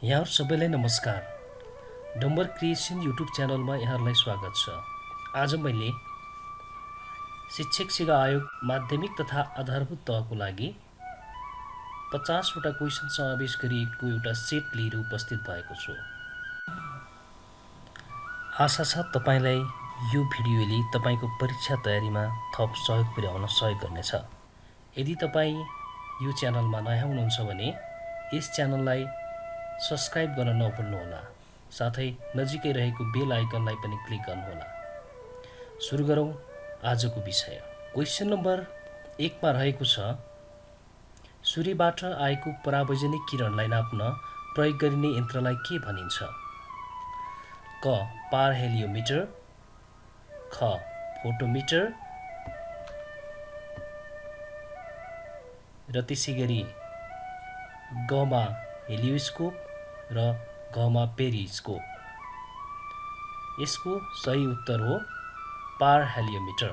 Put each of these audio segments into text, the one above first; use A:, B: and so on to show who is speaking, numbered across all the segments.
A: यहाँहरू सबैलाई नमस्कार। डम्बर क्रिएसन युट्युब च्यानलमा यहाँहरूलाई स्वागत छ। आज मैले शिक्षक सेवा आयोग माध्यमिक तथा आधारभूत तहको लागि 50वटा क्वेसन समावेश गरिएको एउटा सेट लिएर उपस्थित भएको छु। आशा छ तपाईलाई यो भिडियोले तपाईको परीक्षा तयारीमा थप सहयोग पुर्याउन सहयोग गर्नेछ। यदि तपाई यो च्यानलमा नयाँ हुनुहुन्छ भने यस च्यानललाई सब्स्क्राइब गर्न नभुल्नुहोला, साथै नजिकै रहेको बेल आइकनलाई पनि क्लिक गर्नुहोला। सुरु गरौँ आजको विषय। क्वेसन नम्बर 1 मा रहेको छ, सूर्यबाट आएको परावैजनिक किरणलाई नाप्न प्रयोग गरिने यन्त्रलाई के भनिन्छ? क पारहेलियोमिटर, ख फोटोमिटर र त्यसैगरी ग मा हेलियोस्कोप र घ मा पेरिस्कोप। यसको सही उत्तर हो पारहेलियोमिटर।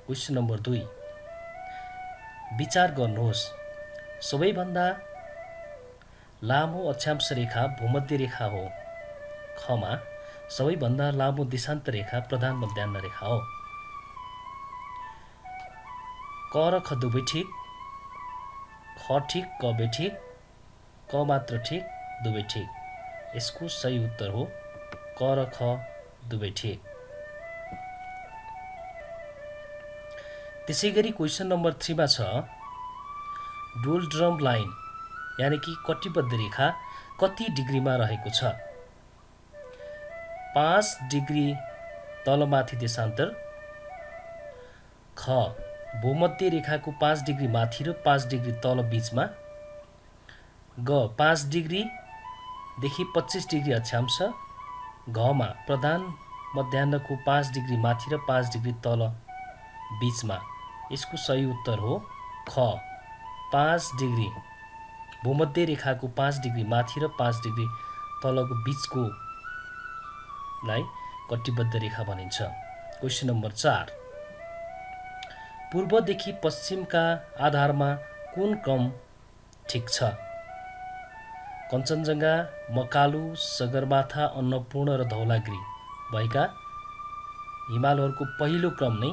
A: क्वेसन नम्बर 2, विचार गर्नुहोस्, सबैभन्दा लामो अक्षांश रेखा भूमध्य रेखा हो। ख मा सबैभन्दा लामो देशान्तर रेखा प्रधान मध्याह्न रेखा हो। क र ख दुवै ठिक, ख ठिक क बे ठिक, क मात्र ठिक दुवै ठिक। यसको सही उत्तर हो क र ख दुवै ठिक। त्यसैगरी क्वेसन नम्बर 3 मा छ, डोलड्रम लाइन यानि कि कटिबद्ध रेखा कति डिग्रीमा रहेको छ? 5 डिग्री तलमाथि देशान्तर, ख भूमध्य रेखाको 5 डिग्री माथि र 5 डिग्री तल बीचमा, ग 5 डिग्री देखि 25 डिग्री अक्षांश, घ मा प्रधान मध्याह्नको 5 डिग्री माथि र 5 डिग्री तल बीचमा। यसको सही उत्तर हो ख 5 डिग्री। भूमध्य रेखाको 5 डिग्री माथि र 5 डिग्री तलको बीचको लाई कटिबद्ध रेखा भनिन्छ। क्वेसन नम्बर 4, पूर्वदेखि पश्चिमका आधारमा कुन क्रम ठिक छ? कञ्चनजङ्घा, मकालु, सगरमाथा, अन्नपूर्ण र धौलागिरी भएका हिमालहरूको पहिलो क्रम नै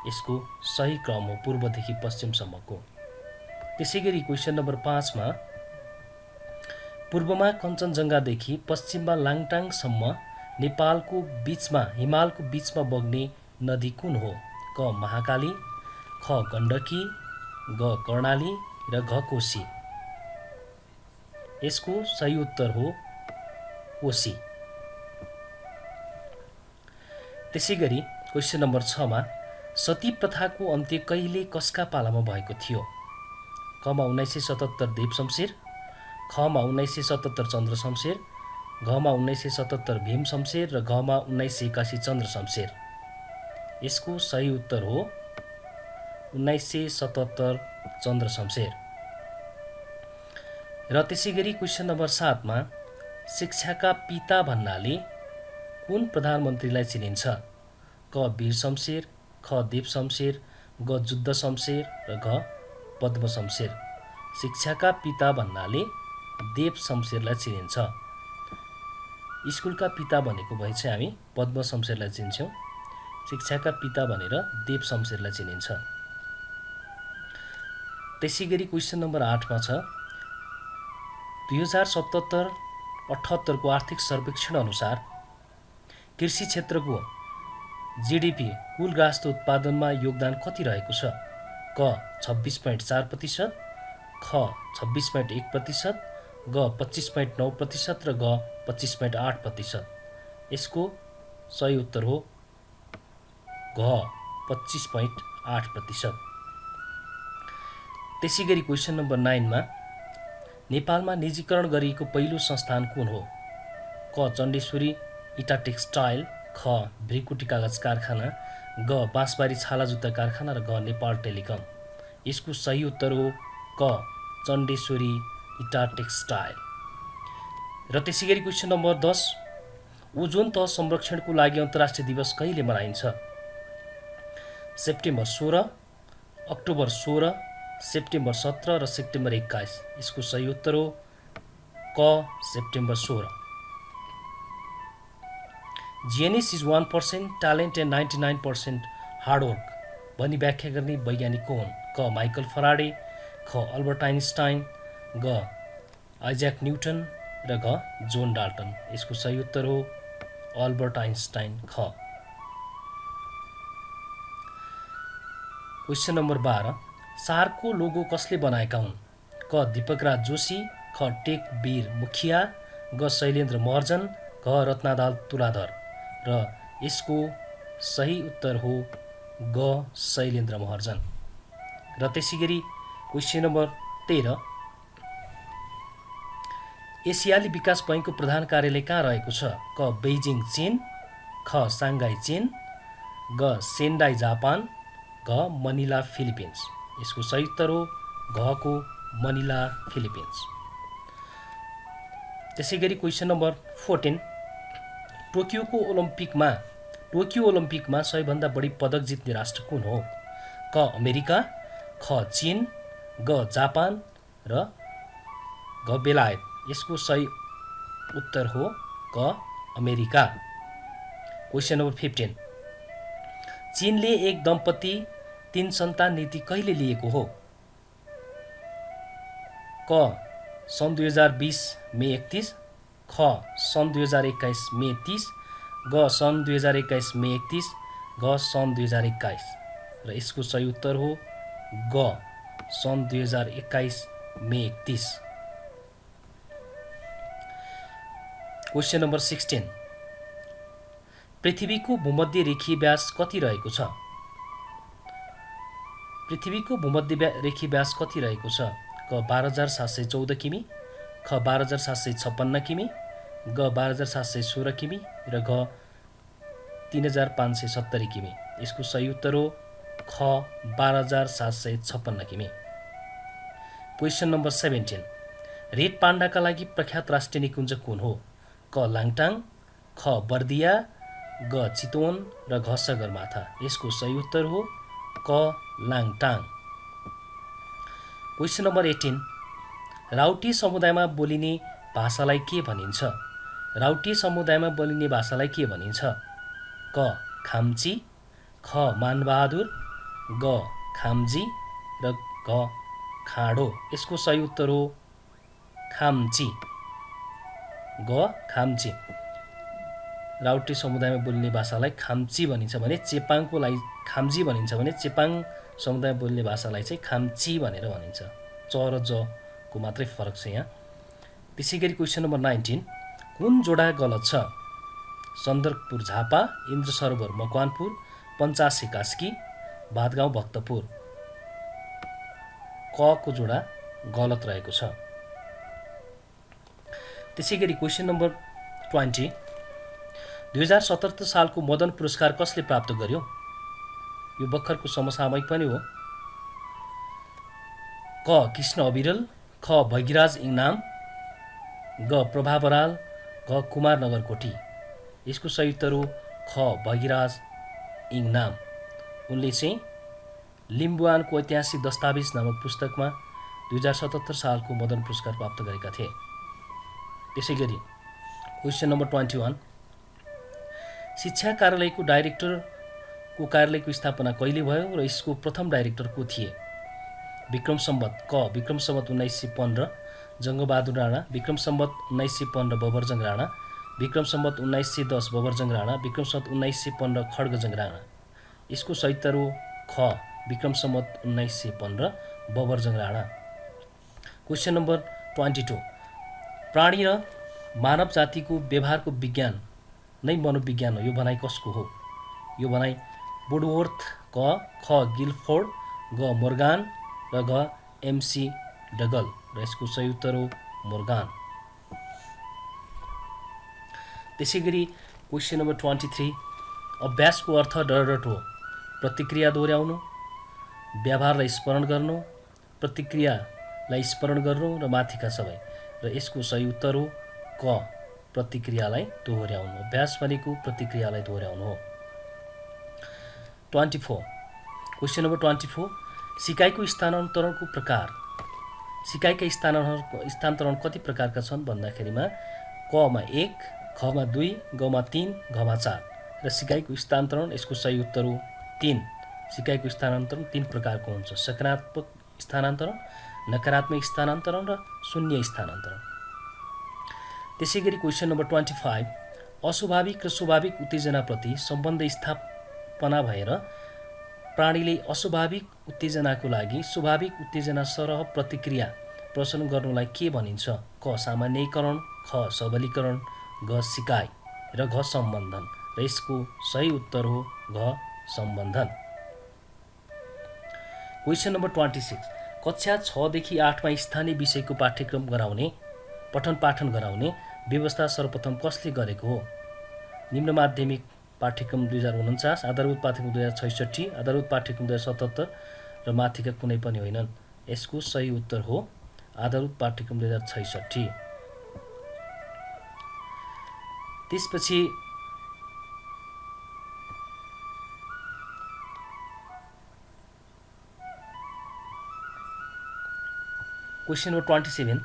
A: यसको सही क्रम हो, पूर्वदेखि पश्चिमसम्मको। त्यसैगरी क्वेसन नम्बर 5 मा, पूर्वमा कञ्चनजङ्घादेखि पश्चिममा लाङटाङसम्म नेपालको बीचमा हिमालको बीचमा बग्ने नदी कुन हो? क महाकाली, ख गण्डकी, ग कर्णाली र घ कोशी। यसको सही उत्तर हो कोशी। त्यसैगरी क्वेसन नम्बर 6 मा, सती प्रथाको अन्त्य कहिले कसका पालामा भएको थियो? क मा 1977 देव शमशेर, ख मा 1977 चन्द्र शमशेर, घ मा 1977 भीम शमशेर र घ मा 1981 चन्द्र शमशेर। यसको सही उत्तर हो 1977 चन्द्र शमशेर। र त्यसैगरी क्वेसन नम्बर 7 मा, शिक्षाका पिता भन्नाले कुन प्रधानमन्त्रीलाई चिनिन्छ? क वीर शमशेर, ख देव शमशेर, ग जुद्ध शमशेर र घ पद्म शमशेर। शिक्षाका पिता भन्नाले देव शमशेरलाई चिनिन्छ। स्कुलका पिता भनेको भए चाहिँ हामी पद्म शमशेरलाई चिन्छौँ। शिक्षाका पिता भनेर देव शमशेरलाई चिनिन्छ। त्यसैगरी क्वेसन नम्बर 8 मा छ, 2077-78 को आर्थिक सर्वेक्षण अनुसार कृषि क्षेत्रको जीडीपी कुल राष्ट्र उत्पादनमा योगदान कति रहेको छ? क 26.4%, ख 26.1%, ग 25.9% र ग 25.8%। यसको सही उत्तर हो घ 25.8%। त्यसैगरी क्वेसन नम्बर 9 मा, नेपालमा निजीकरण गरिएको पहिलो संस्थान कुन हो? क चण्डेश्वरी इटा टेक्सटाइल, ख भ्रिकुटी कागज कारखाना, ग बाँसबारी छाला जुत्ता कारखाना र घ नेपाल टेलिकम। यसको सही उत्तर हो क चण्डेश्वरी इटा टेक्सटाइल। र त्यसैगरी क्वेसन नम्बर 10, ओजोन तह संरक्षणको लागि अन्तर्राष्ट्रिय दिवस कहिले मनाइन्छ? सेप्टेम्बर 16, अक्टोबर 16, सेप्टेम्बर 17 र सेप्टेम्बर 21। यसको सही उत्तर हो क September 16। Genius is 1% talent and 99% hard work भनी व्याख्या गर्ने वैज्ञानिक को हुन्? क माइकल फराडे, ख अल्बर्ट आइन्स्टाइन, ग आइज्याक न्युटन र घ जोन डाल्टन। यसको सही उत्तर हो अल्बर्ट आइन्स्टाइन। ख। क्वेसन नम्बर 12 सारको लोगो कसले बनाएका हुन्? क दीपकराज जोशी, ख टेक वीर मुखिया, ग शैलेन्द्र महर्जन, घ रत्नालाल तुलाधर। र यसको सही उत्तर हो ग शैलेन्द्र महर्जन। र त्यसैगरी क्वेसन नम्बर 13 एसियाली विकास बैङ्कको प्रधान कार्यालय कहाँ रहेको छ? क बेइजिङ चीन, ख साङ्घाई चीन, ग सेन्डाई जापान, घ मनिला फिलिपिन्स। यसको सही उत्तर हो घको मनिला फिलिपिन्स। त्यसैगरी क्वेसन नम्बर 14 टोकियो ओलम्पिकमा सबैभन्दा बढी पदक जित्ने राष्ट्र कुन हो? क अमेरिका, ख चीन, ग जापान र घ बेलायत। यसको सही उत्तर हो क अमेरिका। क्वेसन नम्बर 15 चीनले एक दम्पति 3 सन्तान नीति कहिले लिएको हो? क सन् 2020 मे 31, ख सन् 2021 मे 30, ग सन् 2021 मे 31, घ सन् 2021। र यसको सही उत्तर हो ग सन् 2021 मे 31। क्वेसन नम्बर 16 पृथ्वीको भूमध्य रेखीय व्यास कति रहेको छ? पृथ्वीको भूमध्य रेखीय व्यास कति रहेको छ? क 12,714 किमी, ख 12,756 किमी, ग 12,716 किमी र घ 3,570 किमी। यसको सही उत्तर हो ख 12,756 किमी। क्वेसन नम्बर 17 रेड पाण्डाका लागि प्रख्यात राष्ट्रिय निकुञ्ज कुन हो? क लाङटाङ, ख बर्दिया, ग चितवन र घ सगरमाथा। यसको सही उत्तर हो क लाङटाङ। क्वेसन नम्बर 18 राउटे समुदायमा बोलिने भाषालाई के भनिन्छ? राउटे समुदायमा बोलिने भाषालाई के भनिन्छ? क खाम्ची, ख मानबहादुर, ग खाम्जी र घ खाँडो। यसको सही उत्तर हो खाम्ची, ग खाम्ची। राउटे समुदायमा बोलिने भाषालाई खाम्ची भनिन्छ भने चेपाङको लागि खाम्जी भनिन्छ भने चेपाङ समुदायमा बोल्ने भाषालाई चाहिँ खाम्ची भनेर भनिन्छ। च र ज को मात्रै फरक छ यहाँ। त्यसैगरी क्वेसन नम्बर 19 कुन जोडा गलत छ? सन्दकपुर झापा, इन्द्र सरोवर मकवानपुर, पञ्चासे कास्की, भातगाउँ भक्तपुर। क को जोडा गलत रहेको छ। त्यसैगरी क्वेसन नम्बर 20 2077 सालको मदन पुरस्कार कसले प्राप्त गर्यो? यो भर्खरको समसामयिक पनि हो। क कृष्ण अविरल, ख भैगिराज इनाम, ग प्रभा बराल, घ कुमार नगरकोटी। यसको सही उत्तर हो ख भैगिराज इनाम। उनले चाहिँ लिम्बुवानको ऐतिहासिक दस्तावेज नामक पुस्तकमा 2077 सालको मदन पुरस्कार प्राप्त गरेका थिए। त्यसैगरी क्वेसन नम्बर 21 शिक्षा कार्यालयको डाइरेक्टरको कार्यालयको स्थापना कहिले भयो र यसको प्रथम डाइरेक्टर को थिए? विक्रम सम्वत क विक्रम सम्वत 1915 जङ्गबहादुर राणा, विक्रम सम्वत 1915 बबरजङ राणा, विक्रम सम्वत 1910 बबरजङ राणा, विक्रम सम्वत 1915 खड्गजङ राणा। यसको सही उत्तर हो ख विक्रम सम्वत 1915 बबरजङ राणा। क्वेसन नम्बर 22 प्राणी र मानव जातिको व्यवहारको विज्ञान नै मनोविज्ञान हो, यो भनाइ कसको हो? यो भनाइ वुडवर्थ, ख गिलफोर्ड, ग मोर्गान र घ एमसी डगल। र यसको सही उत्तर हो मोर्गान। त्यसैगरी क्वेसन नम्बर 23 अभ्यासको अर्थ डरडट हो। प्रतिक्रिया दोहोऱ्याउनु, व्यवहारलाई स्मरण गर्नु, प्रतिक्रियालाई स्मरण गर्नु र माथिका सबै। र यसको सही उत्तर हो क प्रतिक्रियालाई दोहोऱ्याउनु। अभ्यास भनेको प्रतिक्रियालाई दोहोऱ्याउनु हो। 24 क्वेसन नम्बर 24 सिकाइको स्थानान्तरणको प्रकार सिकाइका स्थानान्तरण कति प्रकारका छन् भन्दाखेरिमा कमा 1, खमा 2, गमा 3, घमा 4 र सिकाइको स्थानान्तरण यसको सही उत्तर हो 3। सिकाइको स्थानान्तरण 3 प्रकारको हुन्छ: सकारात्मक स्थानान्तरण, नकारात्मक स्थानान्तरण र शून्य स्थानान्तरण। त्यसैगरी क्वेसन नम्बर 25, अस्वाभाविक र स्वाभाविक उत्तेजनाप्रति सम्बन्ध स्थापना भएर प्राणीले अस्वाभाविक उत्तेजनाको लागि स्वाभाविक उत्तेजना सरह प्रतिक्रिया प्रदर्शन गर्नुलाई के भनिन्छ? क सामान्यीकरण, ख सबलीकरण, ग सिकाइ र घ सम्बन्धन र यसको सही उत्तर हो घ सम्बन्धन। क्वेसन नम्बर 26, कक्षा 6 देखि 8 मा स्थानीय विषयको पाठ्यक्रम गराउने पठन पाठन गराउने व्यवस्था सर्वप्रथम कसले गरेको हो? निम्न माध्यमिक पाठ्यक्रम 2049, आधारभूत पाठ्यक्रम 2066, आधारभूत पाठ्यक्रम 2077 र माथिका कुनै पनि होइनन्। यसको सही उत्तर हो आधारभूत पाठ्यक्रम 2066। त्यसपछि क्वेसन नम्बर 27,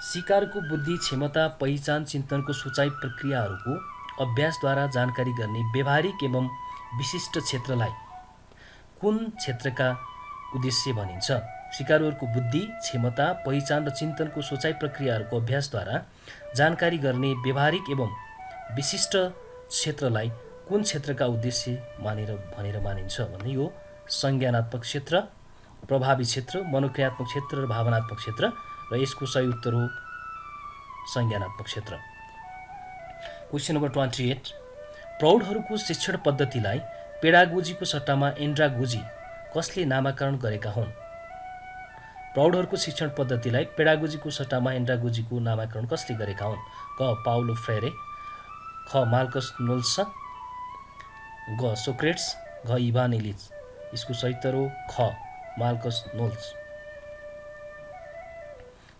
A: सिकारको बुद्धि, क्षमता, पहिचान, चिन्तनको सोचाइ प्रक्रियाहरूको अभ्यासद्वारा जानकारी गर्ने व्यवहारिक एवं विशिष्ट क्षेत्रलाई कुन क्षेत्रका उद्देश्य भनिन्छ? सिकारुहरूको बुद्धि, क्षमता, पहिचान र चिन्तनको सोचाइ प्रक्रियाहरूको अभ्यासद्वारा जानकारी गर्ने व्यवहारिक एवं विशिष्ट क्षेत्रलाई कुन क्षेत्रका उद्देश्य भनेर मानिन्छ भने यो संज्ञानात्मक क्षेत्र, प्रभावी क्षेत्र, मनोक्रियात्मक क्षेत्र र भावनात्मक क्षेत्र र यसको सही उत्तर हो संज्ञानात्मक क्षेत्र। क्वेसन नम्बर 28, प्रौढहरूको शिक्षण पद्धतिलाई पेडागोजीको सट्टामा एन्ड्रागोजी कसले नामाकरण गरेका हुन्? प्रौढहरूको शिक्षण पद्धतिलाई पेडागोजीको सट्टामा एन्ड्रागोजीको नामाकरण कसले गरेका हुन्? क पाउलो फ्रेरे, ख मार्कस नोल्स, ग सोक्रेट्स, घ इभान इलिच। यसको सही उत्तर हो ख मार्कस नोल्स।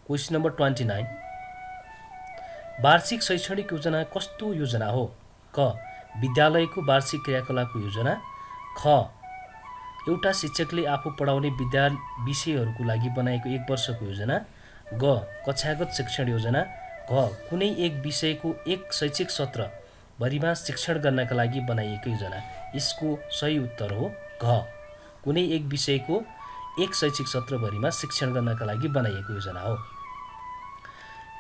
A: क्वेसन नम्बर 29, वार्षिक शैक्षणिक योजना कस्तो योजना हो? क विद्यालयको वार्षिक क्रियाकलापको योजना, ख एउटा शिक्षकले आफू पढाउने विषयहरूको लागि बनाएको 1 वर्षको योजना, ग कक्षागत शिक्षण योजना, घ कुनै एक विषयको 1 शैक्षिक सत्र भरिमा शिक्षण गर्नका लागि बनाइएको योजना। यसको सही उत्तर हो घ कुनै एक विषयको 1 शैक्षिक सत्र भरिमा शिक्षण गर्नका लागि बनाइएको योजना हो।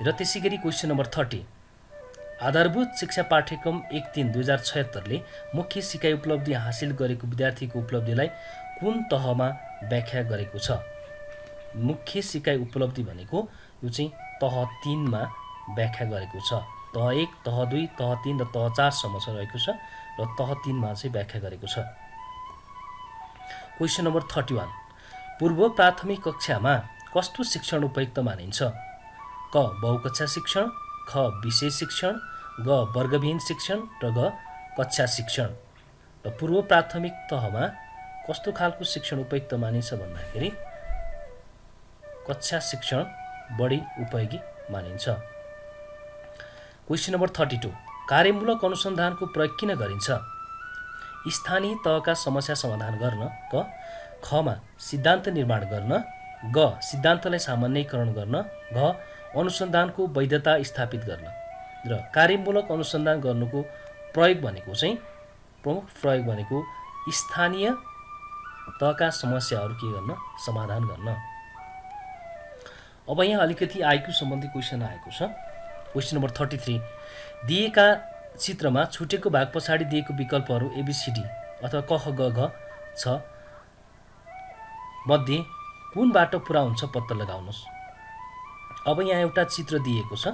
A: र त्यसैगरी क्वेसन नम्बर 30, आधारभूत शिक्षा पाठ्यक्रम 1-3 2076 ले मुख्य सिकाइ उपलब्धि हासिल गरेको विद्यार्थीको उपलब्धिलाई कुन तहमा व्याख्या गरेको छ? मुख्य सिकाइ उपलब्धि भनेको यो चाहिँ तह 3 मा व्याख्या गरेको छ। तह 1, तह 2, तह 3 र तह 4 सम्म रहेको छ र तह 3 मा चाहिँ व्याख्या गरेको छ। क्वेसन नम्बर 31, पूर्व प्राथमिक कक्षामा कस्तो शिक्षण उपयुक्त मानिन्छ? क बहुकक्षा शिक्षण, ख विषय शिक्षण, ग वर्गविहीन शिक्षण र घ कक्षा शिक्षण। र पूर्व प्राथमिक तहमा कस्तो खालको शिक्षण उपयुक्त मानिन्छ भन्दाखेरि कक्षा शिक्षण बढी उपयोगी मानिन्छ। क्वेसन नम्बर 32, कार्यमूलक अनुसन्धानको प्रयोग किन गरिन्छ? स्थानीय तहका समस्या समाधान गर्न, क खमा सिद्धान्त निर्माण गर्न, ग सिद्धान्तलाई सामान्यीकरण गर्न, घ अनुसन्धानको वैधता स्थापित गर्न। र कार्यमूलक अनुसन्धान गर्नुको प्रयोग भनेको चाहिँ प्रमुख प्रयोग भनेको स्थानीय तहका समस्याहरू के गर्न समाधान गर्न। अब यहाँ अलिकति आइक्यू सम्बन्धी क्वेसन आएको छ। क्वेसन नम्बर 33, दिएका चित्रमा छुटेको भाग पछाडि दिएको विकल्पहरू एबीसीडी अथवा क ख ग घ छ मध्ये कुन बाटो पुरा हुन्छ पत्ता लगाउनुहोस्। अब यहाँ एउटा चित्र दिएको छ।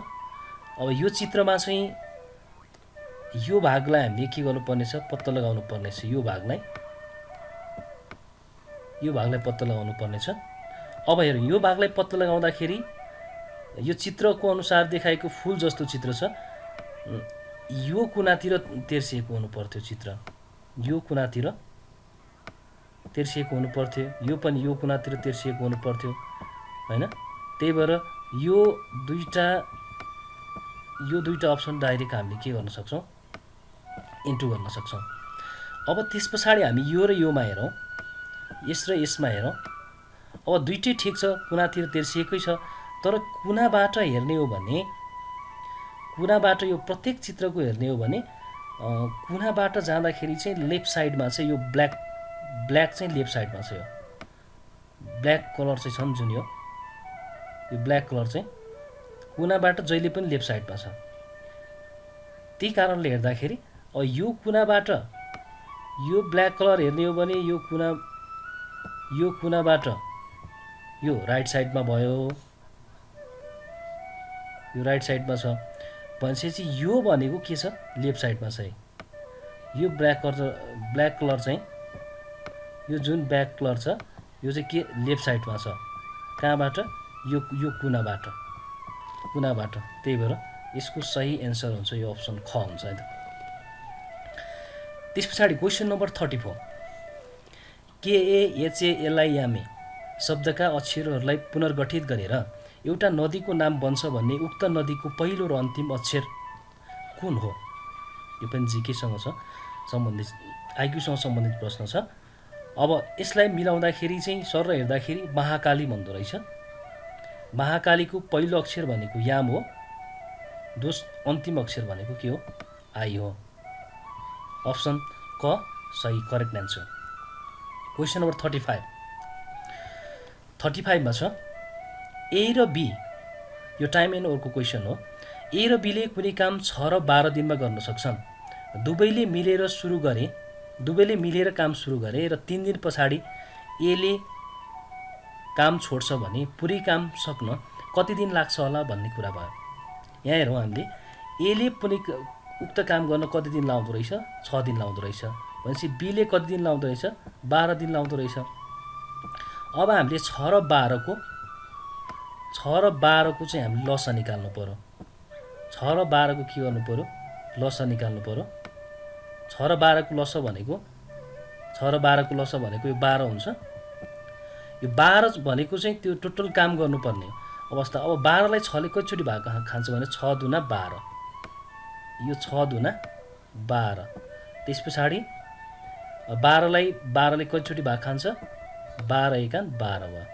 A: अब यो चित्रमा चाहिँ यो भागलाई हामीले के गर्नुपर्नेछ पत्ता लगाउनु पर्नेछ। यो भागलाई पत्ता लगाउनु पर्नेछ। अब हेर यो भागलाई पत्ता लगाउँदाखेरि यो चित्रको अनुसार देखाएको फूल जस्तो चित्र छ। यो कुनातिर तेर्सिएको हुनु पर्थ्यो चित्र, यो कुनातिर तेर्सिएको हुनु पर्थ्यो, यो पनि यो कुनातिर तेर्सिएको हुनु पर्थ्यो हैन। त्यही भएर यो दुईटा अप्सन डाइरेक्ट हामीले के गर्न सक्छौं इन्टु गर्न सक्छौं। अब त्यस पछाडि हामी यो र योमा हेरौं, यस र यसमा हेरौं। अब दुईटै ठिक छ, कुनातिर तेर्सिएकै छ, तर कुनाबाट हेर्ने हो भने कुनाबाट यो प्रत्येक चित्रको हेर्ने हो भने कुनाबाट जाँदाखेरि चाहिँ लेफ्ट साइडमा चाहिँ यो ब्ल्याक चाहिँ लेफ्ट साइडमा छ। यो ब्ल्याक कलर चाहिँ छ नि जुन यो ब्ल्याक कलर चाहिँ कुनाबाट जहिले पनि लेफ्ट साइडमा छ। त्यही कारणले हेर्दाखेरि यो कुनाबाट यो ब्ल्याक कलर हेर्ने हो भने यो कुनाबाट यो राइट साइडमा भयो, यो राइट साइडमा छ भनेपछि यो भनेको के छ लेफ्ट साइडमा छ। यो ब्ल्याक कलर चाहिँ यो जुन ब्ल्याक कलर छ यो चाहिँ के लेफ्ट साइडमा छ। कहाँबाट? यो कुनाबाट। त्यही भएर यसको सही एन्सर हुन्छ यो अप्सन ख हुन्छ है त। त्यस पछाडि क्वेसन नम्बर 34 KAHALIMA शब्दका अक्षरहरूलाई पुनर्गठित गरेर एउटा नदीको नाम बन्छ भन्ने उक्त नदीको पहिलो र अन्तिम अक्षर कुन हो? यो पनि जीकेसँग छ सम्बन्धित, आइक्यूसँग सम्बन्धित प्रश्न छ। अब यसलाई मिलाउँदाखेरि चाहिँ सर हेर्दाखेरि महाकाली भन्दो रहेछ। महाकालीको पहिलो अक्षर भनेको याम हो, अन्तिम अक्षर भनेको के हो? आई हो। अप्सन क सही करेक्ट एन्सर। क्वेसन नम्बर 35 मा छ ए र बी, यो टाइम एन्ड ओरको क्वेसन हो। ए र बीले कुनै काम 6 र 12 दिनमा गर्न सक्छन्। दुवैले मिलेर काम सुरु गरे र 3 दिन पछाडि एले काम छोड्छ भने पुरै काम सक्न कति दिन लाग्छ होला भन्ने कुरा भयो। यहाँ हेरौँ हामीले एले पनि उक्त काम गर्न कति दिन लाउँदो रहेछ? 6 दिन लाउँदो रहेछ भनेपछि बीले कति दिन लाउँदो रहेछ? 12 दिन लाउँदो रहेछ। अब हामीले 6 र 12 को चाहिँ हामीले लसा निकाल्नु पर्यो। 6 र 12 को के गर्नु पर्यो? लसा निकाल्नु पर्यो। 6 र 12 को लसा भनेको यो 12 हुन्छ। यो 12 भनेको चाहिँ त्यो टोटल काम गर्नुपर्ने अवस्था। अब 12 लाई 6 ले कतिचोटि भाग खान्छ भने 6 दुना 12, यो 6 दुना 12। त्यस पछाडि 12 लाई कतिचोटि भाग खान्छ? 12 एकान 12 भयो।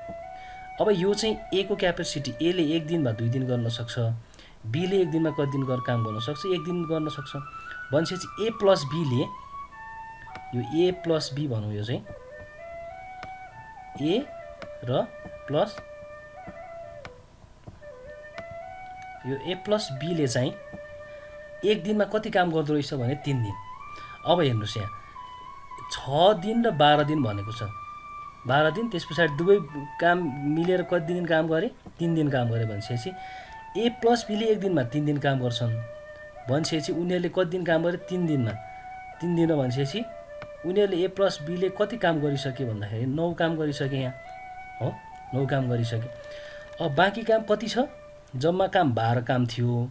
A: अब यो चाहिँ ए को क्यापेसिटी, ए ले 1 दिनमा 2 दिन गर्न सक्छ, बी ले 1 दिनमा कति दिन काम गर्न सक्छ? 1 दिन गर्न सक्छ भनेपछि ए प्लस बी ले, यो ए प्लस बी भनौँ, यो चाहिँ ए र प्लस यो ए प्लस बी ले चाहिँ 1 दिनमा कति काम गर्दो रहेछ भने 3 दिन। अब हेर्नुहोस् यहाँ 6 दिन र 12 दिन भनेको छ। 12 दिन, त्यस पछाडि दुवै काम मिलेर कति दिन काम गरे? 3 दिन काम गरे भनेपछि ए प्लस बीले 1 दिनमा 3 दिन काम गर्छन् भनेपछि उनीहरूले कति दिन काम गरे? 3 दिनमा भनेपछि उनीहरूले ए प्लस बीले कति काम गरिसके भन्दाखेरि 9 काम गरिसके। यहाँ हो 9 काम गरिसके। अब बाँकी काम कति छ? जम्मा काम 12 काम थियो,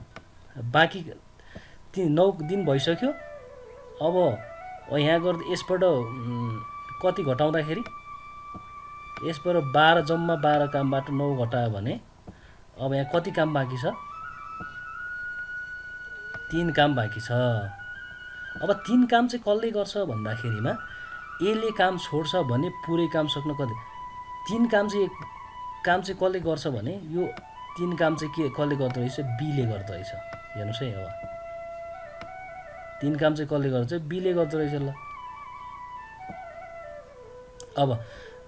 A: बाँकी 9 दिन भइसक्यो। अब यहाँ गर्दा यसबाट कति घटाउँदाखेरि यसबाट 12 जम्मा 12 कामबाट 9 घटायो भने अब यहाँ कति काम बाँकी छ? 3 काम बाँकी छ। अब 3 काम चाहिँ कसले गर्छ भन्दाखेरिमा एले काम छोड्छ भने पुरै काम सक्न कति? 3 काम चाहिँ कसले गर्छ भने यो 3 काम चाहिँ के कसले गर्दो रहेछ? बीले गर्दो रहेछ। हेर्नुहोस् है, अब 3 काम चाहिँ कसले गर्छ? बीले गर्दो रहेछ। ल अब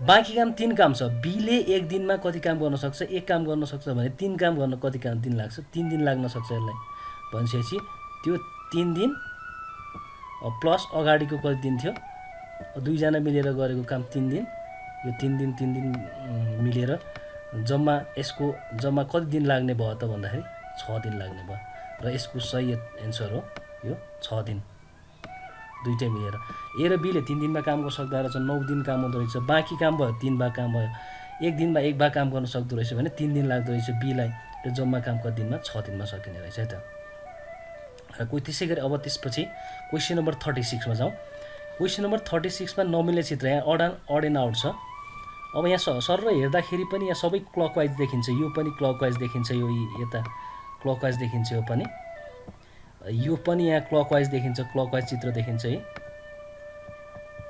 A: बाँकी काम 3 काम छ। बीले 1 दिनमा कति काम गर्न सक्छ? 1 काम गर्न सक्छ भने 3 काम गर्न कति दिन लाग्छ? 3 दिन लाग्न सक्छ यसलाई भनेपछि त्यो 3 दिन प्लस अगाडिको कति दिन थियो? 2 जना मिलेर गरेको काम 3 दिन, यो 3 दिन मिलेर यसको जम्मा कति दिन लाग्ने भयो त भन्दाखेरि 6 दिन लाग्ने भयो र यसको सही एन्सर हो यो 6 दिन। दुईटै मिलेर ए र बीले 3 दिनमा काम गर्न सक्दा रहेछ, 9 दिन काम हुँदो रहेछ। बाँकी काम भयो 3 भाग काम भयो, 1 दिनमा 1 भाग काम गर्न सक्दो रहेछ भने 3 दिन लाग्दो रहेछ बीलाई र जम्मा काम कति दिनमा? 6 दिनमा सकिने रहेछ है त। र त्यसै गरी अब त्यसपछि क्वेसन नम्बर 36 मा जाउँ। क्वेसन नम्बर 36 मा नमिल्ने चित्र यहाँ अड एन्ड आउट छ। अब यहाँ सर हेर्दाखेरि पनि यहाँ सबै क्लकवाइज देखिन्छ, यो पनि क्लकवाइज देखिन्छ, यो यता क्लकवाइज देखिन्छ, यो पनि यहाँ क्लकवाइज देखिन्छ, क्लकवाइज चित्र देखिन्छ है।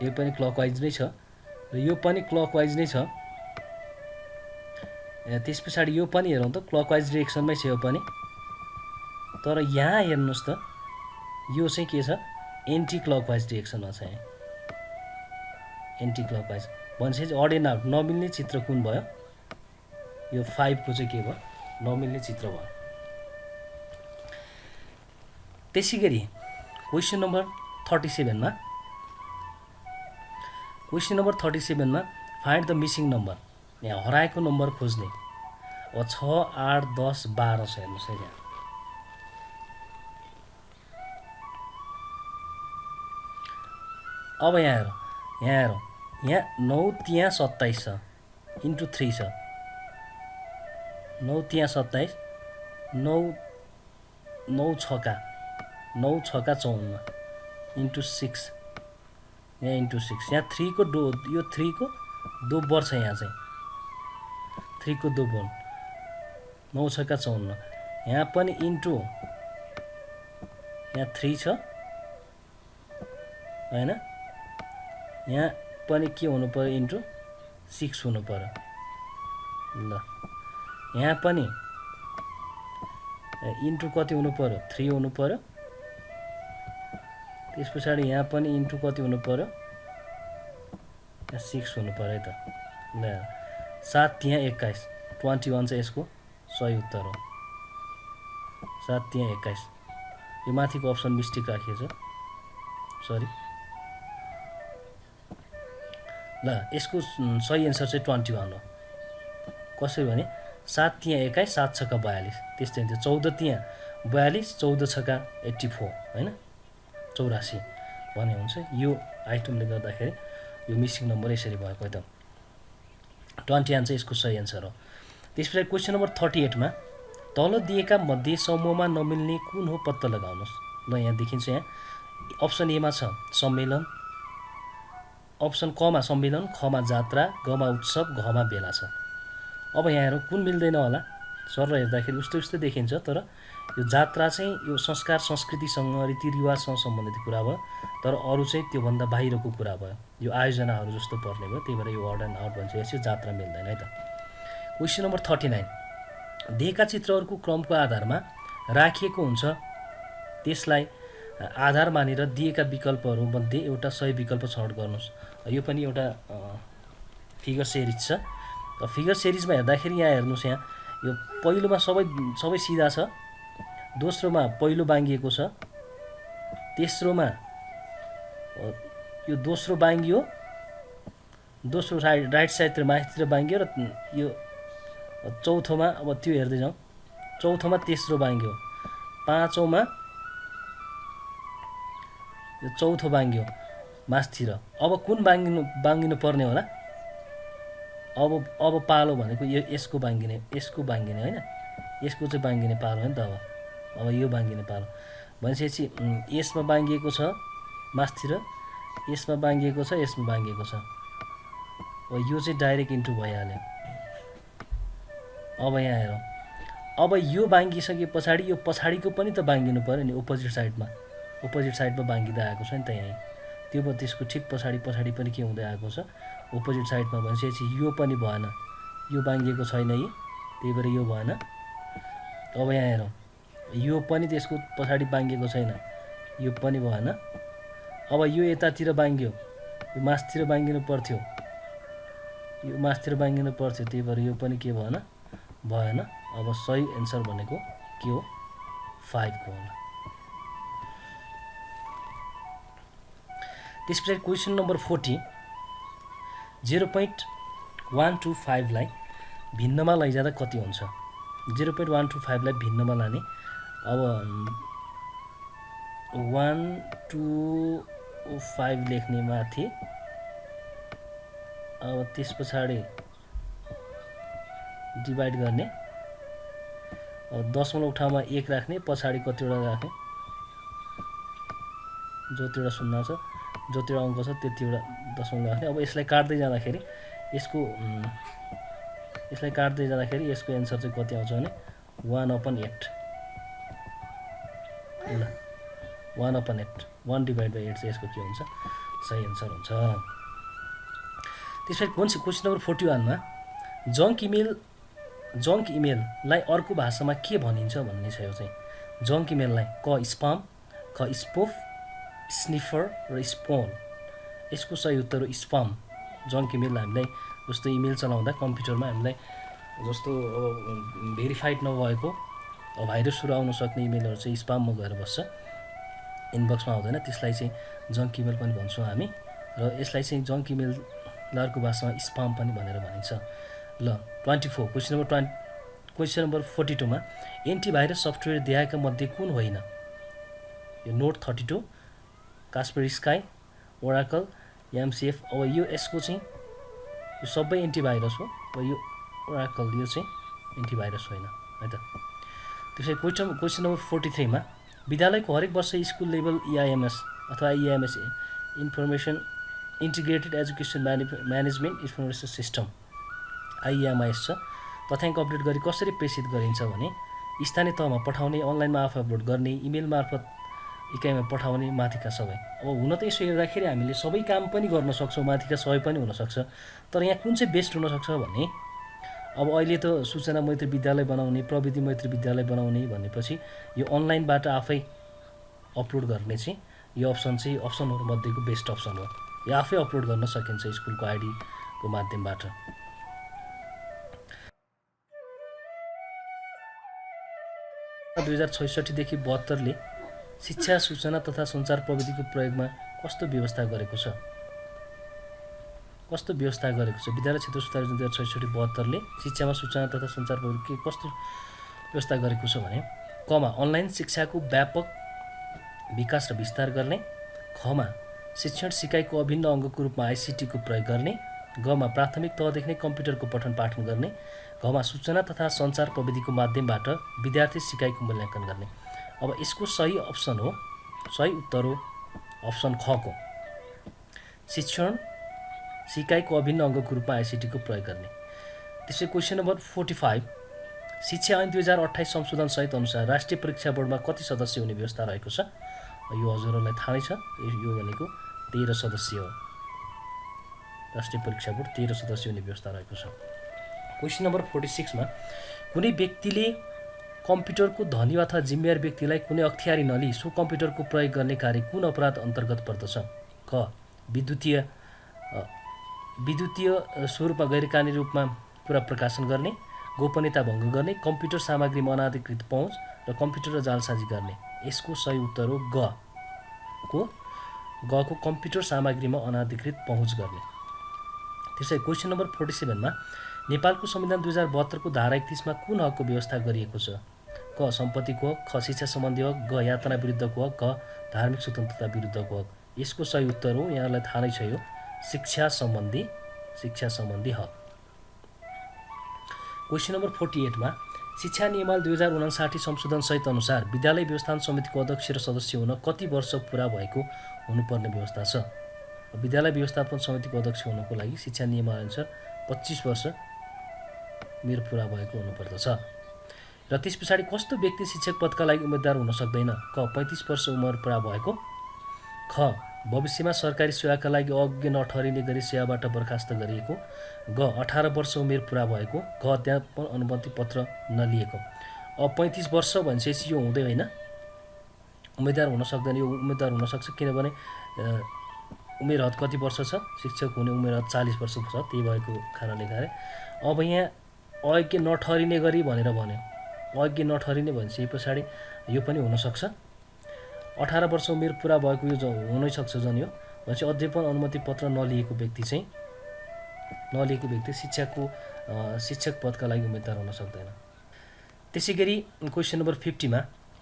A: यो पनि क्लकवाइज नै छ र यो पनि क्लकवाइज नै छ। त्यस पछाडि यो पनि हेरौँ त क्लकवाइज डिरेक्सनमै छ यो पनि, तर यहाँ हेर्नुहोस् त यो चाहिँ के छ एन्टी क्लकवाइज डिरेक्सनमा छ। यहाँ एन्टी क्लकवाइज भनेपछि अड एन्ड आउट नमिल्ने चित्र कुन भयो, यो 5 को चाहिँ के भयो नमिल्ने चित्र भयो। त्यसै गरी क्वेसन नम्बर 37 मा फाइन्ड द मिसिङ नम्बर, यहाँ हराएको नम्बर खोज्ने। अब 6, 8, 10, 12 छ हेर्नुहोस् है यहाँ। अब यहाँ हेरौँ यहाँ 9 त्यहाँ 27 छ इन्टु 3 छ, 9 त्यहाँ 27, 9 छका 54 इन्टु 6, यहाँ इन्टु 6, यहाँ 3 को यो 3 को दोब्बर छ, यहाँ चाहिँ 3 को दोब्बर 9 छका 54, यहाँ पनि इन्टु यहाँ 3 छ हैन, यहाँ पनि के हुनु पर्यो इन्टु 6 हुनु पर्यो। ल यहाँ पनि इन्टु कति हुनु पर्यो 3 हुनु पर्यो। त्यस पछाडि यहाँ पनि इन्टु कति हुनु पर्यो 6 हुनु पर्यो है त। ल 7 त्यहाँ 21, 21 चाहिँ यसको सही उत्तर हो। 7 त्यहाँ 21, यो माथिको अप्सन मिस्टेक राखिएको छ, सरी। ल यसको सही एन्सर चाहिँ 21 हो। कसरी भने 7 त्यहाँ 21, 7 छका 42, त्यस्तै हुन्छ। 14 त्यहाँ 42, 14 छका 84 हैन 84 भने हुन्छ। यो आइटमले गर्दाखेरि यो मिसिङ नम्बर यसरी भएको है त। 21 चाहिँ यसको सही एन्सर हो। त्यसपछि क्वेसन नम्बर 38 मा तल दिएका मध्ये समूहमा नमिल्ने कुन हो पत्ता लगाउनुहोस्। ल यहाँ देखिन्छ, यहाँ अप्सन ए मा छ सम्मेलन, अप्सन क मा सम्मेलन, ख मा जात्रा, ग मा उत्सव, घ मा बेला छ। अब यहाँ हेरौँ कुन मिल्दैन होला। सर हेर्दाखेरि उस्तै देखिन्छ, तर यो जात्रा चाहिँ यो संस्कार संस्कृतिसँग रीतिरिवाजसँग सम्बन्धित कुरा भयो, तर अरू चाहिँ त्योभन्दा बाहिरको कुरा भयो, यो आयोजनाहरू जस्तो पर्ने भयो। त्यही भएर यो अड एन्ड आउट भन्छ, यसो जात्रा मिल्दैन है त। क्वेसन नम्बर 39 दिएका चित्रहरूको क्रमको आधारमा राखिएको हुन्छ, त्यसलाई आधार मानेर दिएका विकल्पहरूमध्ये एउटा सही विकल्प छनौट गर्नुहोस्। यो पनि एउटा फिगर सिरिज छ। फिगर सिरिजमा हेर्दाखेरि यहाँ हेर्नुहोस्, यहाँ यो पहिलोमा सबै सिधा छ, दोस्रोमा पहिलो बाङ्गिएको छ, तेस्रोमा यो दोस्रो बाङ्गियो, दोस्रो राइट साइडतिर माथितिर बाङ्गियो, र यो चौथोमा अब त्यो हेर्दै जाउँ, चौथोमा तेस्रो बाङ्गियो, पाँचौँमा यो चौथो बाङ्गियो मास्तिर। अब कुन बाङ्गिनु पर्ने होला। अब पालो भनेको यसको बाङ्गिने होइन, यसको चाहिँ बाङ्गिने पालो हो नि त। अब यो बाङ्गिने पालो भनेपछि यसमा बाङ्गिएको छ मास्तिर, यसमा बाङ्गिएको छ, यसमा बाङ्गिएको छ। अब यो चाहिँ डाइरेक्ट इन्टु भइहाल्यो। अब यहाँ हेरौँ, अब यो बाङ्गिसके पछाडि यो पछाडिको पनि त बाङ्गिनु पर्यो नि, अपोजिट साइडमा बाङ्गिँदै आएको छ नि त यहाँ। त्यो भयो, त्यसको ठिक पछाडि पनि के हुँदै आएको छ अपोजिट साइडमा, भनेपछि यो पनि भएन, यो बाङ्गिएको छैन यी, त्यही भएर यो भएन। अब यहाँ हेरौँ, यो पनि त्यसको पछाडि बाङ्गिएको छैन, यो पनि भएन। अब यो यतातिर बाङ्गियो, यो मासतिर बाङ्गिनु पर्थ्यो, त्यही भएर यो पनि के भएन। अब सही एन्सर भनेको के हो 5 को होला। त्यसपछि क्वेसन नम्बर 40 0.125 लाई भिन्नमा लैजाँदा कति हुन्छ। 0.125 लाई भिन्नमा लाने, अब 125 लेख्ने माथि, अब त्यस पछाडि डिभाइड गर्ने, अब दशमलव ठाउँमा 1 राख्ने, पछाडि कतिवटा राख्ने, जतिवटा शून्य छ, जतिवटा अङ्क छ त्यतिवटा दशमलव राख्ने। अब यसलाई काट्दै जाँदाखेरि यसको एन्सर चाहिँ कति आउँछ भने 1/8। ल 1/8, 1/8 चाहिँ यसको के हुन्छ सही एन्सर हुन्छ। त्यसपछि क्वेसन नम्बर 41 मा जङ्क इमेल जङ्क इमेललाई अर्को भाषामा के भनिन्छ भन्ने छ। यो चाहिँ जङ्क इमेललाई क स्पाम, ख स्पुफ, स्निफर र स्पोन। यसको सही उत्तर हो स्पाम। जङ्क इमेल हामीलाई जस्तो इमेल चलाउँदा कम्प्युटरमा हामीलाई जस्तो भेरिफाइड नभएको भाइरसहरू आउन सक्ने इमेलहरू चाहिँ स्पाममा गएर बस्छ, इनबक्समा आउँदैन, त्यसलाई चाहिँ जङ्क इमेल पनि भन्छौँ हामी। र यसलाई चाहिँ जङ्क इमेल अर्को भाषामा स्पाम पनि भनेर भनिन्छ। ल 24 क्वेसन नम्बर 42 मा एन्टिभाइरस सफ्टवेयर देखाएका मध्ये कुन होइन? यो नोट 32, कास्परस्काई, ओराकल, एमसिएफ। अब यो यसको चाहिँ यो सबै एन्टिभाइरस हो। अब यो ओराकल यो चाहिँ एन्टिभाइरस होइन है त। त्यसै क्वेसन नम्बर 43 मा विद्यालयको हरेक वर्ष स्कुल लेभल इआइएमएस अथवा EIMS information integrated education management information system IMIS छ, तथ्याङ्क अपडेट गरी कसरी प्रेषित गरिन्छ भने स्थानीय तहमा पठाउने, अनलाइनमा आफू अपलोड गर्ने, इमेल मार्फत इकाइमा पठाउने, माथिका सबै। अब हुन त यसो हेर्दाखेरि हामीले सबै काम पनि गर्न सक्छौँ, माथिका सबै पनि हुनसक्छ। तर यहाँ कुन चाहिँ बेस्ट हुनसक्छ भने अब अहिले त सूचना मैत्री विद्यालय बनाउने, प्रविधि मैत्री विद्यालय बनाउने भनेपछि यो अनलाइनबाट आफै अपलोड गर्ने चाहिँ यो अप्सन चाहिँ अप्सनहरूमध्येको बेस्ट अप्सन हो। यो आफै अपलोड गर्न सकिन्छ स्कुलको आइडीको माध्यमबाट। दुई 2066 देखि 72 ले शिक्षा, सूचना तथा सञ्चार प्रविधिको प्रयोगमा कस्तो व्यवस्था गरेको छ? विद्यालय क्षेत्र सुधार 2066-72 ले शिक्षामा सूचना तथा सञ्चार प्रविधि कस्तो व्यवस्था गरेको छ भने कमा अनलाइन शिक्षाको व्यापक विकास र विस्तार गर्ने, खमा शिक्षण सिकाइको अभिन्न अङ्गको रूपमा आइसिटीको प्रयोग गर्ने, गमा प्राथमिक तहदेखि नै कम्प्युटरको पठन पाठन गर्ने, घमा सूचना तथा सञ्चार प्रविधिको माध्यमबाट विद्यार्थी सिकाइको मूल्याङ्कन गर्ने। अब यसको सही उत्तर हो अप्सन ख को शिक्षण सिकाइको अभिन्न अङ्गको रूपमा आइसिटीको प्रयोग गर्ने। त्यसै क्वेसन नम्बर 45 शिक्षा ऐन 2028 संशोधन सहित अनुसार राष्ट्रिय परीक्षा बोर्डमा कति सदस्य हुने व्यवस्था रहेको छ? यो हजुरहरूलाई थाहा नै छ, यो भनेको 13 सदस्य हो। राष्ट्रिय परीक्षा बोर्ड 13 सदस्य हुने व्यवस्था रहेको छ। क्वेसन नम्बर 46 मा कुनै व्यक्तिले कम्प्युटरको धनी अथवा जिम्मेवार व्यक्तिलाई कुनै अख्तियारी नलिई सो कम्प्युटरको प्रयोग गर्ने कार्य कुन अपराध अन्तर्गत पर्दछ? क विद्युतीय स्वरूपमा गैरकानुनी रूपमा कुरा प्रकाशन गर्ने, गोपनीयता भङ्ग गर्ने, कम्प्युटर सामग्रीमा अनाधिकृत पहुँच र कम्प्युटर र जालसाजी गर्ने। यसको सही उत्तर हो ग को कम्प्युटर सामग्रीमा अनाधिकृत पहुँच गर्ने। त्यसै क्वेसन नम्बर 47 मा नेपालको संविधान 2072 को धारा 31 मा कुन हकको व्यवस्था गरिएको छ? क सम्पत्तिको हक, ख शिक्षा सम्बन्धी हक, ग यातना विरुद्धको हक, ग धार्मिक स्वतन्त्रता विरुद्धको हक। यसको सही उत्तर हो, यहाँलाई थाहा नै छ, यो शिक्षा सम्बन्धी हक। क्वेसन नम्बर 48 मा शिक्षा नियमावली 2059 संशोधन सहित अनुसार विद्यालय व्यवस्थापन समितिको अध्यक्ष र सदस्य हुन कति वर्ष पुरा भएको हुनुपर्ने व्यवस्था छ? विद्यालय व्यवस्थापन समितिको अध्यक्ष हुनको लागि शिक्षा नियमावली अनुसार 25 वर्ष उमेर पुरा भएको हुनुपर्दछ। र त्यस पछाडि कस्तो व्यक्ति शिक्षक पदका लागि उम्मेदवार हुन सक्दैन? क 35 वर्ष उमेर पुरा भएको, ख भविष्यमा सरकारी सेवाका लागि अयोग्य नठहरिने गरी सेवाबाट बर्खास्त गरिएको, ग 18 वर्ष उमेर पुरा भएको, घ अध्यापन अनुमति पत्र नलिएको। अब 35 वर्ष भनेपछि यो हुँदै होइन, उम्मेदवार हुन सक्दैन। यो उम्मेदवार हुन सक्छ किनभने उमेर हद कति वर्ष छ? शिक्षक हुने उमेर हद 40 वर्ष छ, त्यही भएको कारणले गर्दा अब यहाँ अयोग्य नठहरिने गरी भनेर भन्यो। अयोग्य नठहरिने भनेपछि पछाडि यो पनि हुनसक्छ। 18 वर्ष उमेर पुरा भएको यो हुनै सक्छ जन यो भनेपछि अध्यापन अनुमति पत्र नलिएको व्यक्ति शिक्षक पदका लागि उम्मेदवार हुन सक्दैन। त्यसै गरी क्वेसन नम्बर 50 मा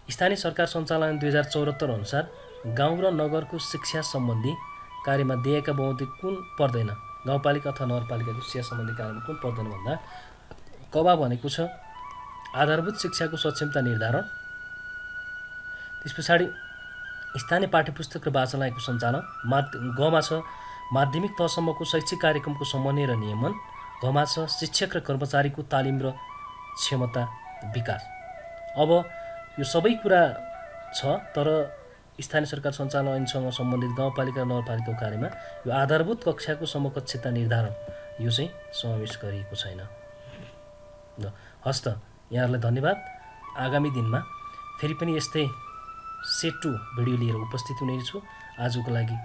A: स्थानीय सरकार सञ्चालन 2074 अनुसार गाउँ र नगरको शिक्षा सम्बन्धी कार्यमा दिएका बहुमत कुन पर्दैन? गाउँपालिका अथवा नगरपालिकाको शिक्षा सम्बन्धी कार्यमा कुन पर्दैन भन्दा कबा भनेको छ आधारभूत शिक्षाको सक्षमता निर्धारण, त्यस पछाडि स्थानीय पाठ्यपुस्तक र वाचनालयको सञ्चालन, गमा छ माध्यमिक तहसम्मको शैक्षिक कार्यक्रमको समन्वय र नियमन, घमा छ शिक्षक र कर्मचारीको तालिम र क्षमता विकास। अब यो सबै कुरा छ, तर स्थानीय सरकार सञ्चालन ऐनसँग सम्बन्धित गाउँपालिका र नगरपालिकाको कार्यमा यो आधारभूत कक्षाको समकक्षता निर्धारण यो चाहिँ समावेश गरिएको छैन। हस् त, यहाँहरूलाई धन्यवाद। आगामी दिनमा फेरि पनि यस्तै सेट टु भिडियो लिएर उपस्थित हुनेछु। आजको लागि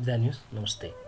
A: बिदा दिनुहोस्। नमस्ते।